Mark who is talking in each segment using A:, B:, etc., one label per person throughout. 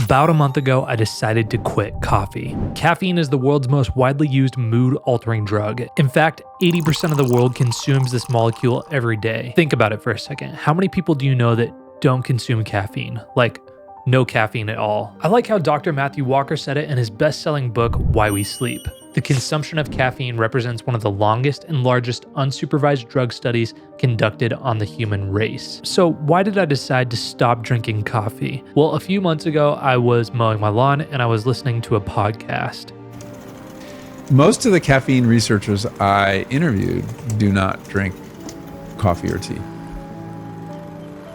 A: About a month ago, I decided to quit coffee. Caffeine is the world's most widely used mood-altering drug. In fact, 80% of the world consumes this molecule every day. Think about it for a second. How many people do you know that don't consume caffeine? Like, no caffeine at all. I like how Dr. Matthew Walker said it in his best-selling book, Why We Sleep. The consumption of caffeine represents one of the longest and largest unsupervised drug studies conducted on the human race. So why did I decide to stop drinking coffee? Well, a few months ago, I was mowing my lawn and I was listening to a podcast.
B: Most of the caffeine researchers I interviewed do not drink coffee or tea.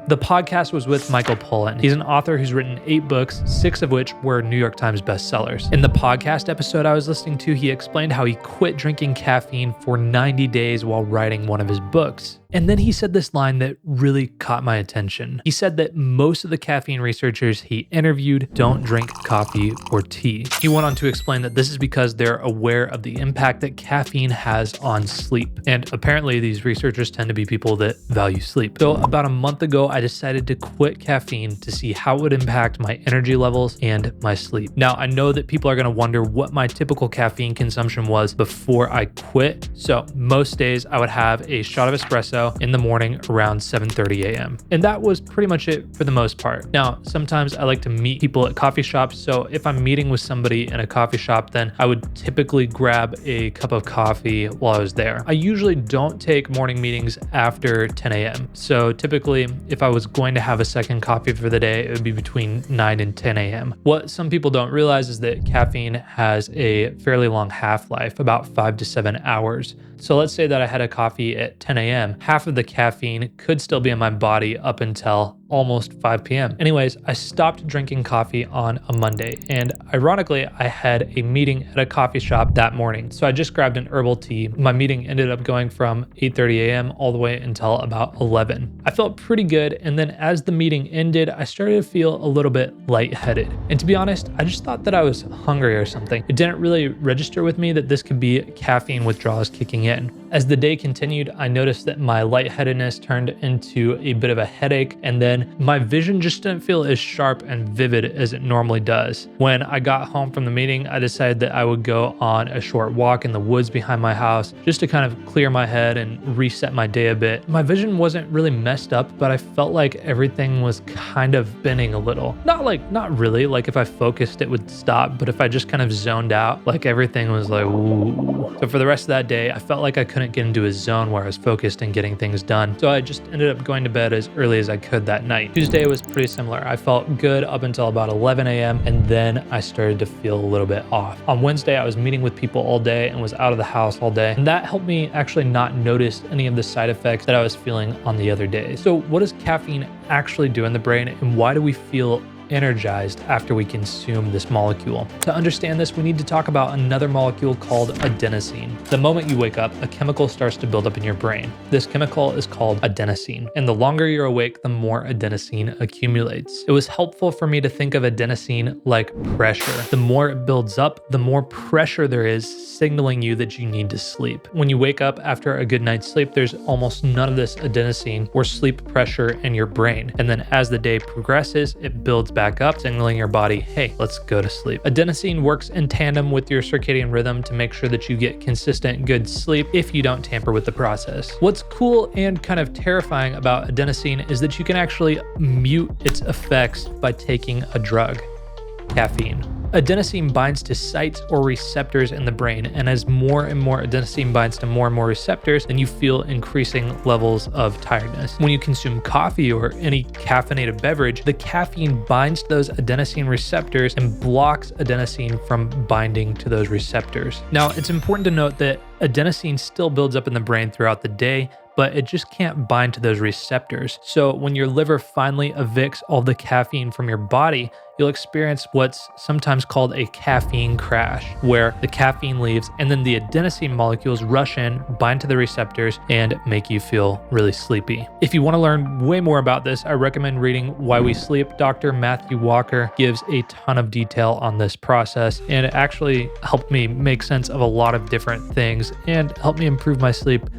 A: The podcast was with Michael Pollan. He's an author who's written 8 books, 6 of which were New York Times bestsellers. In the podcast episode I was listening to, he explained how he quit drinking caffeine for 90 days while writing one of his books. And then he said this line that really caught my attention. He said that most of the caffeine researchers he interviewed don't drink coffee or tea. He went on to explain that this is because they're aware of the impact that caffeine has on sleep. And apparently these researchers tend to be people that value sleep. So about a month ago, I decided to quit caffeine to see how it would impact my energy levels and my sleep. Now, I know that people are going to wonder what my typical caffeine consumption was before I quit. So most days I would have a shot of espresso in the morning around 7:30 a.m. And that was pretty much it for the most part. Now, sometimes I like to meet people at coffee shops. So if I'm meeting with somebody in a coffee shop, then I would typically grab a cup of coffee while I was there. I usually don't take morning meetings after 10 a.m. So typically, if I was going to have a second coffee for the day, it would be between 9 and 10 a.m. What some people don't realize is that caffeine has a fairly long half-life, about 5 to 7 hours. So let's say that I had a coffee at 10 a.m. Half of the caffeine could still be in my body up until almost 5 p.m. Anyways, I stopped drinking coffee on a Monday, and ironically, I had a meeting at a coffee shop that morning. So I just grabbed an herbal tea. My meeting ended up going from 8:30 a.m. all the way until about 11. I felt pretty good, and then as the meeting ended, I started to feel a little bit lightheaded. And to be honest, I just thought that I was hungry or something. It didn't really register with me that this could be caffeine withdrawals kicking in. As the day continued, I noticed that my lightheadedness turned into a bit of a headache, and then my vision just didn't feel as sharp and vivid as it normally does. When I got home from the meeting, I decided that I would go on a short walk in the woods behind my house just to kind of clear my head and reset my day a bit. My vision wasn't really messed up, but I felt like everything was kind of spinning a little. Not really, like if I focused it would stop, but if I just kind of zoned out, like everything was like, ooh. So for the rest of that day, I felt like I couldn't get into a zone where I was focused and getting things done. So I just ended up going to bed as early as I could that night. Tuesday was pretty similar. I felt good up until about 11 a.m. and then I started to feel a little bit off. On Wednesday, I was meeting with people all day and was out of the house all day. And that helped me actually not notice any of the side effects that I was feeling on the other days. So what does caffeine actually do in the brain, and why do we feel energized after we consume this molecule? To understand this, we need to talk about another molecule called adenosine. The moment you wake up, a chemical starts to build up in your brain. This chemical is called adenosine, and the longer you're awake, the more adenosine accumulates. It was helpful for me to think of adenosine like pressure. The more it builds up, the more pressure there is signaling you that you need to sleep. When you wake up after a good night's sleep, there's almost none of this adenosine or sleep pressure in your brain. And then as the day progresses, it builds back up, signaling your body, hey, let's go to sleep. Adenosine works in tandem with your circadian rhythm to make sure that you get consistent, good sleep if you don't tamper with the process. What's cool and kind of terrifying about adenosine is that you can actually mute its effects by taking a drug, caffeine. Adenosine binds to sites or receptors in the brain, and as more and more adenosine binds to more and more receptors, then you feel increasing levels of tiredness. When you consume coffee or any caffeinated beverage, the caffeine binds to those adenosine receptors and blocks adenosine from binding to those receptors. Now, it's important to note that adenosine still builds up in the brain throughout the day, but it just can't bind to those receptors. So when your liver finally evicts all the caffeine from your body, you'll experience what's sometimes called a caffeine crash, where the caffeine leaves and then the adenosine molecules rush in, bind to the receptors, and make you feel really sleepy. If you want to learn way more about this, I recommend reading Why We Sleep. Dr. Matthew Walker gives a ton of detail on this process, and it actually helped me make sense of a lot of different things and helped me improve my sleep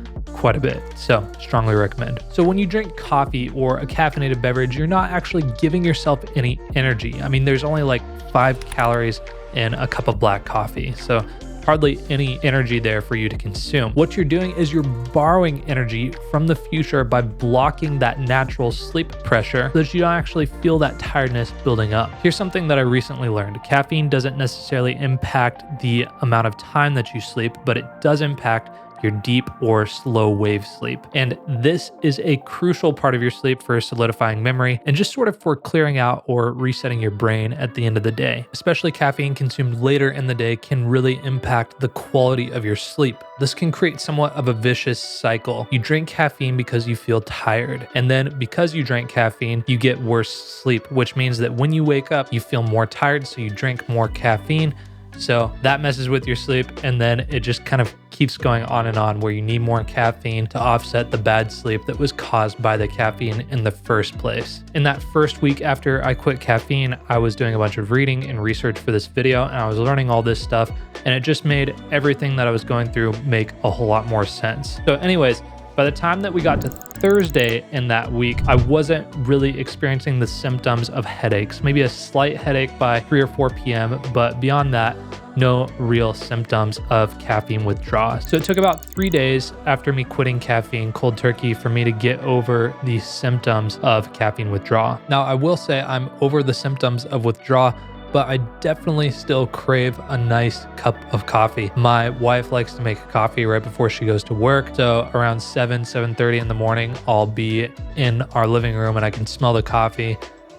A: quite a bit. So strongly recommend. So when you drink coffee or a caffeinated beverage, you're not actually giving yourself any energy. I mean, there's only like 5 calories in a cup of black coffee. So hardly any energy there for you to consume. What you're doing is you're borrowing energy from the future by blocking that natural sleep pressure so that you don't actually feel that tiredness building up. Here's something that I recently learned. Caffeine doesn't necessarily impact the amount of time that you sleep, but it does impact your deep or slow wave sleep. And this is a crucial part of your sleep for solidifying memory and just sort of for clearing out or resetting your brain at the end of the day. Especially caffeine consumed later in the day can really impact the quality of your sleep. This can create somewhat of a vicious cycle. You drink caffeine because you feel tired, and then because you drank caffeine, you get worse sleep, which means that when you wake up, you feel more tired, so you drink more caffeine. So that messes with your sleep, and then it just kind of keeps going on where you need more caffeine to offset the bad sleep that was caused by the caffeine in the first place. In that first week after I quit caffeine, I was doing a bunch of reading and research for this video, and I was learning all this stuff, and it just made everything that I was going through make a whole lot more sense. So anyways, by the time that we got to Thursday in that week, I wasn't really experiencing the symptoms of headaches, maybe a slight headache by 3 or 4 p.m., but beyond that, no real symptoms of caffeine withdrawal. So it took about 3 days after me quitting caffeine cold turkey for me to get over the symptoms of caffeine withdrawal. Now, I will say I'm over the symptoms of withdrawal, but I definitely still crave a nice cup of coffee. My wife likes to make coffee right before she goes to work. So around 7:30 in the morning, I'll be in our living room and I can smell the coffee,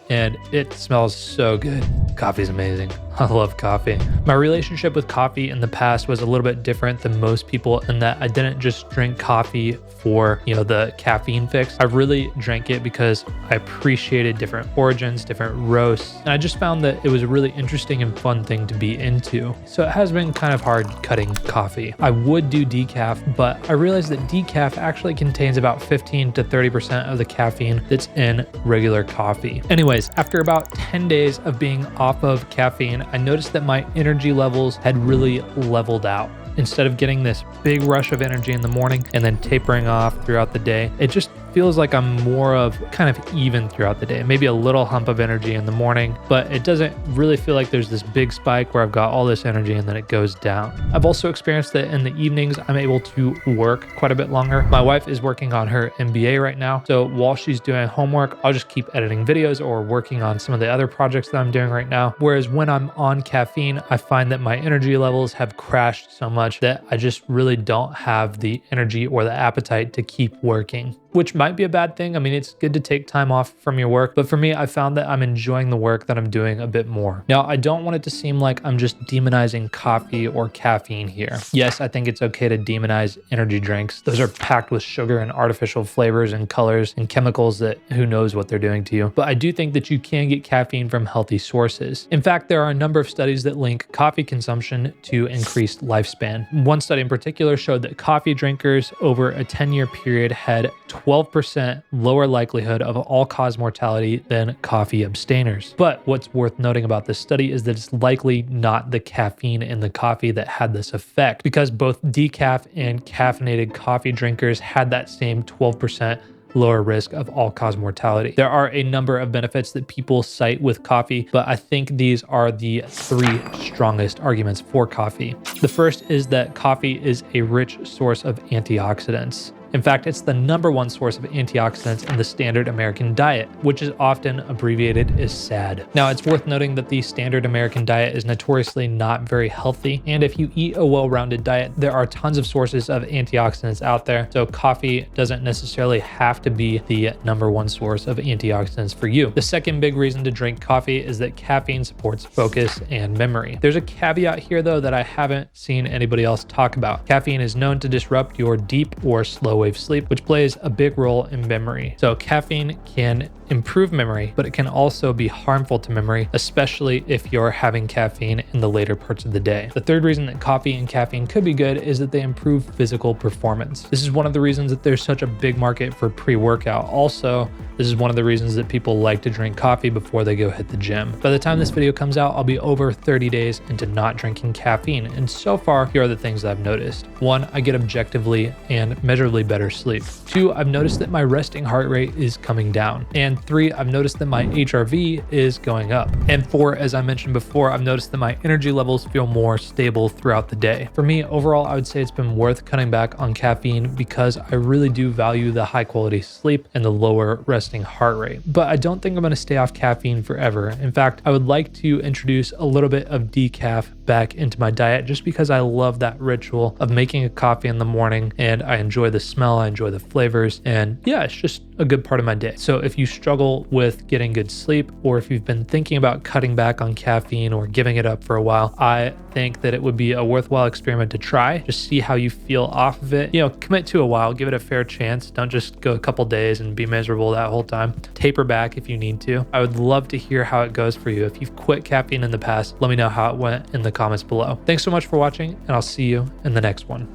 A: and it smells so good. Coffee's amazing. I love coffee. My relationship with coffee in the past was a little bit different than most people in that I didn't just drink coffee for, the caffeine fix. I really drank it because I appreciated different origins, different roasts, and I just found that it was a really interesting and fun thing to be into. So it has been kind of hard cutting coffee. I would do decaf, but I realized that decaf actually contains about 15 to 30% of the caffeine that's in regular coffee. Anyways, after about 10 days of being off of caffeine, I noticed that my energy levels had really leveled out. Instead of getting this big rush of energy in the morning and then tapering off throughout the day, it just feels like I'm more of kind of even throughout the day. Maybe a little hump of energy in the morning, but it doesn't really feel like there's this big spike where I've got all this energy and then it goes down. I've also experienced that in the evenings, I'm able to work quite a bit longer. My wife is working on her MBA right now. So while she's doing homework, I'll just keep editing videos or working on some of the other projects that I'm doing right now. Whereas when I'm on caffeine, I find that my energy levels have crashed so much that I just really don't have the energy or the appetite to keep working, which might be a bad thing. I mean, it's good to take time off from your work, but for me, I found that I'm enjoying the work that I'm doing a bit more. Now, I don't want it to seem like I'm just demonizing coffee or caffeine here. Yes, I think it's okay to demonize energy drinks. Those are packed with sugar and artificial flavors and colors and chemicals that who knows what they're doing to you. But I do think that you can get caffeine from healthy sources. In fact, there are a number of studies that link coffee consumption to increased lifespan. One study in particular showed that coffee drinkers over a 10-year period had 12% lower likelihood of all-cause mortality than coffee abstainers. But what's worth noting about this study is that it's likely not the caffeine in the coffee that had this effect, because both decaf and caffeinated coffee drinkers had that same 12% lower risk of all-cause mortality. There are a number of benefits that people cite with coffee, but I think these are the 3 strongest arguments for coffee. The first is that coffee is a rich source of antioxidants. In fact, it's the #1 source of antioxidants in the standard American diet, which is often abbreviated as SAD. Now, it's worth noting that the standard American diet is notoriously not very healthy, and if you eat a well-rounded diet, there are tons of sources of antioxidants out there, so coffee doesn't necessarily have to be the #1 source of antioxidants for you. The second big reason to drink coffee is that caffeine supports focus and memory. There's a caveat here, though, that I haven't seen anybody else talk about. Caffeine is known to disrupt your deep or slow wave sleep, which plays a big role in memory. So caffeine can improve memory, but it can also be harmful to memory, especially if you're having caffeine in the later parts of the day. The third reason that coffee and caffeine could be good is that they improve physical performance. This is one of the reasons that there's such a big market for pre-workout. Also, this is one of the reasons that people like to drink coffee before they go hit the gym. By the time this video comes out, I'll be over 30 days into not drinking caffeine, and so far, here are the things that I've noticed. 1, I get objectively and measurably better sleep. 2, I've noticed that my resting heart rate is coming down. And 3, I've noticed that my HRV is going up. And 4, as I mentioned before, I've noticed that my energy levels feel more stable throughout the day. For me, overall, I would say it's been worth cutting back on caffeine because I really do value the high quality sleep and the lower resting heart rate. But I don't think I'm going to stay off caffeine forever. In fact, I would like to introduce a little bit of decaf back into my diet just because I love that ritual of making a coffee in the morning, and I enjoy the smell, I enjoy the flavors, and yeah, it's just a good part of my day. So if you struggle with getting good sleep, or if you've been thinking about cutting back on caffeine or giving it up for a while, I think that it would be a worthwhile experiment to try. Just see how you feel off of it. Commit to a while, give it a fair chance. Don't just go a couple days and be miserable that whole time. Taper back if you need to. I would love to hear how it goes for you. If you've quit caffeine in the past, let me know how it went in the comments below. Thanks so much for watching, and I'll see you in the next one.